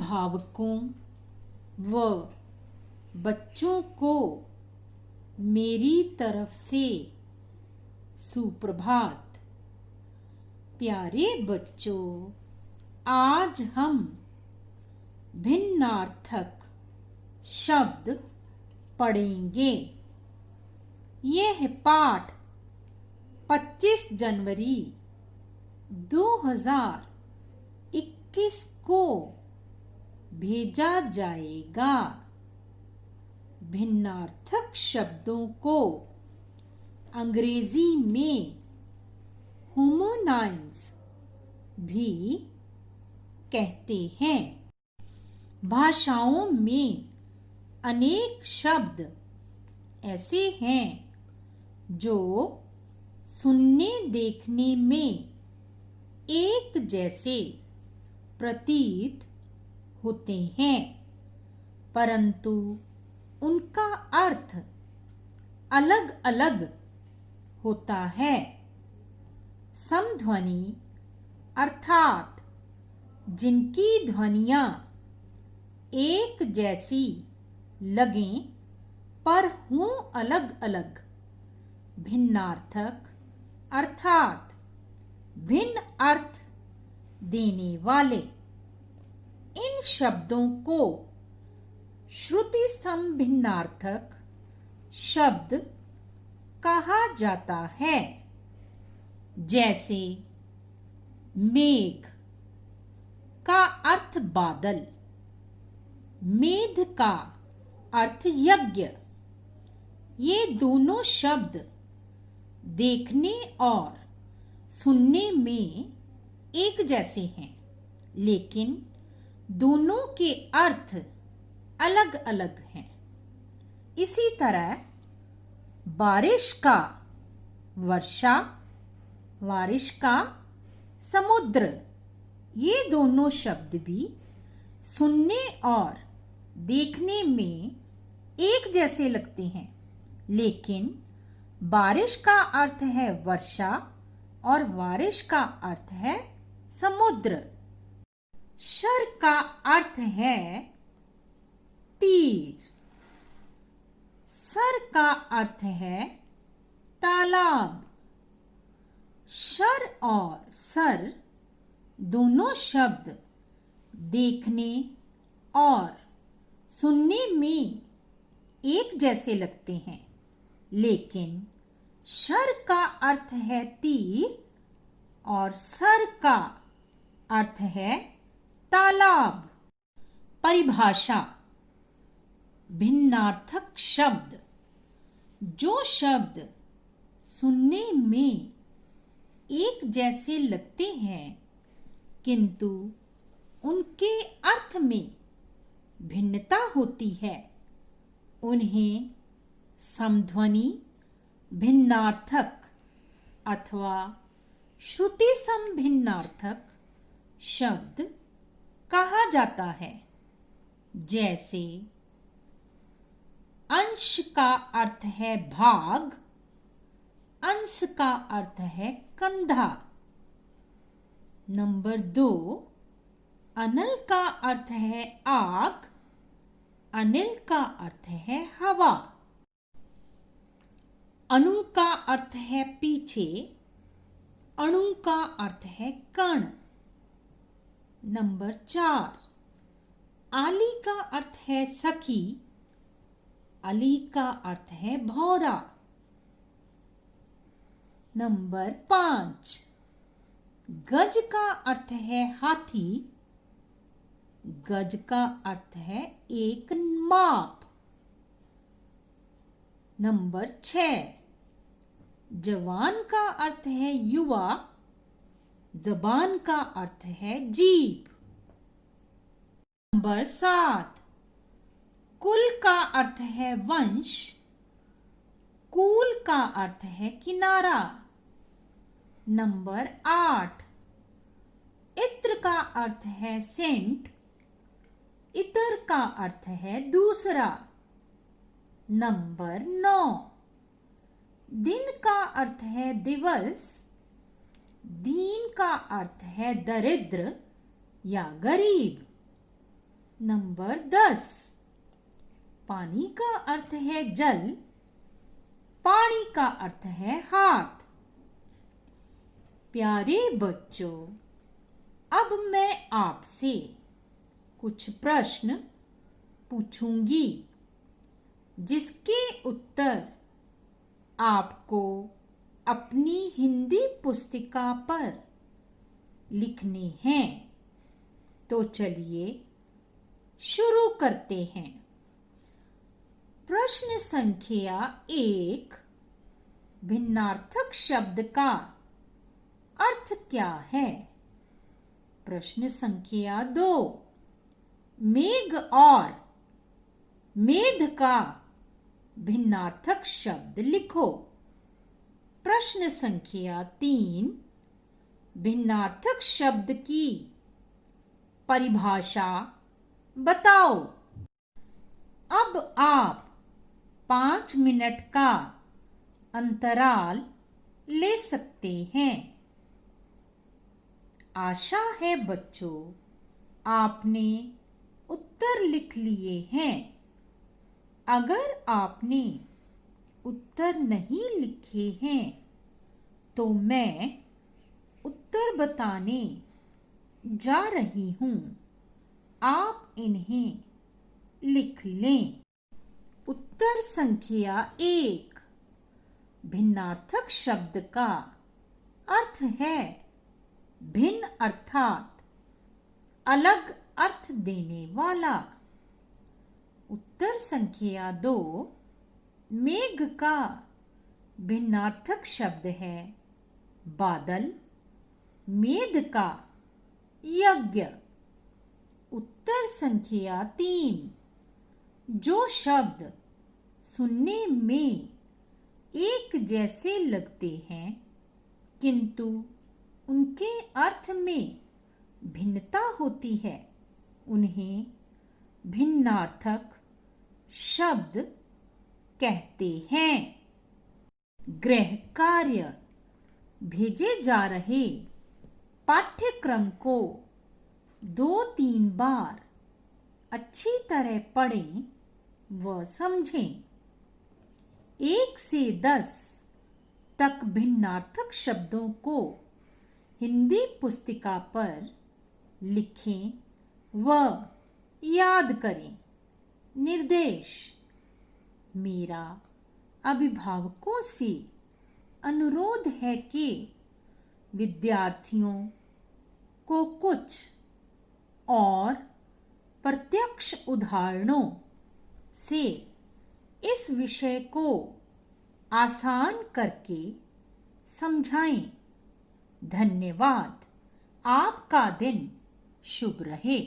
अभिभावकों व बच्चों को मेरी तरफ से सुप्रभात। प्यारे बच्चों, आज हम भिन्नार्थक शब्द पढ़ेंगे। यह पाठ 25 जनवरी 2021 को भेजा जाएगा। भिन्नार्थक शब्दों को अंग्रेजी में होमोनाइम्स भी कहते हैं। भाषाओं में अनेक शब्द ऐसे हैं जो सुनने देखने में एक जैसे प्रतीत होते हैं, परंतु उनका अर्थ अलग अलग होता है। समध्वनि अर्थात जिनकी ध्वनियाँ एक जैसी लगें पर हों अलग अलग। भिन्नार्थक अर्थात भिन्न अर्थ देने वाले। इन शब्दों को श्रुति समभिन्नार्थक शब्द कहा जाता है। जैसे मेघ का अर्थ बादल, मेध का अर्थ यज्ञ। ये दोनों शब्द देखने और सुनने में एक जैसे हैं, लेकिन दोनों के अर्थ अलग अलग हैं। इसी तरह बारिश का वर्षा, बारिश का समुद्र, ये दोनों शब्द भी सुनने और देखने में एक जैसे लगते हैं, लेकिन बारिश का अर्थ है वर्षा और बारिश का अर्थ है समुद्र। शर का अर्थ है तीर, सर का अर्थ है तालाब। शर और सर दोनों शब्द देखने और सुनने में एक जैसे लगते हैं, लेकिन शर का अर्थ है तीर और सर का अर्थ है तालाब। परिभाषा। भिन्नार्थक शब्द जो शब्द सुनने में एक जैसे लगते हैं किंतु उनके अर्थ में भिन्नता होती है, उन्हें समध्वनि भिन्नार्थक अथवा श्रुति समभिन्नार्थक शब्द कहा जाता है। जैसे अंश का अर्थ है भाग, अंश का अर्थ है कंधा। नंबर 2, अनल का अर्थ है आग, अनिल का अर्थ है हवा। अणु का अर्थ है पीछे, अणु का अर्थ है कण। नंबर 4, आली का अर्थ है सखी, अली का अर्थ है भौरा। नंबर 5, गज का अर्थ है हाथी, गज का अर्थ है एक माप। नंबर 6, जवान का अर्थ है युवा, जबान का अर्थ है जीभ। नंबर 7, कुल का अर्थ है वंश, कूल का अर्थ है किनारा। नंबर 8, इत्र का अर्थ है सेंट, इतर का अर्थ है दूसरा। नंबर 9, दिन का अर्थ है दिवस, दीन का अर्थ है दरिद्र या गरीब। नंबर 10, पानी का अर्थ है जल, पानी का अर्थ है हाथ। प्यारे बच्चों, अब मैं आपसे कुछ प्रश्न पूछूंगी जिसके उत्तर आपको अपनी हिंदी पुस्तिका पर लिखने हैं। तो चलिए शुरू करते हैं। प्रश्न संख्या 1, भिन्नार्थक शब्द का अर्थ क्या है? प्रश्न संख्या 2, मेघ और मेध का भिन्नार्थक शब्द लिखो। प्रश्न संख्या 3, भिन्नार्थक शब्द की परिभाषा बताओ। अब आप 5 मिनट का अंतराल ले सकते हैं। आशा है बच्चों, आपने उत्तर लिख लिए हैं। अगर आपने उत्तर नहीं लिखे हैं तो मैं उत्तर बताने जा रही हूँ। आप इन्हें लिख लें। उत्तर संख्या 1, भिन्नार्थक शब्द का अर्थ है भिन्न अर्थात अलग अर्थ देने वाला। उत्तर संख्या 2, मेघ का भिन्नार्थक शब्द है बादल, मेध का यज्ञ। उत्तर संख्या 3, जो शब्द सुनने में एक जैसे लगते हैं किंतु उनके अर्थ में भिन्नता होती है, उन्हें भिन्नार्थक शब्द कहते हैं। गृह कार्य, भेजे जा रहे पाठ्यक्रम को 2-3 बार अच्छी तरह पढ़ें व समझें। 1 से 10 तक भिन्नार्थक शब्दों को हिंदी पुस्तिका पर लिखें व याद करें। निर्देश, मेरा अभिभावकों से अनुरोध है कि विद्यार्थियों को कुछ और प्रत्यक्ष उदाहरणों से इस विषय को आसान करके समझाएं। धन्यवाद। आपका दिन शुभ रहे।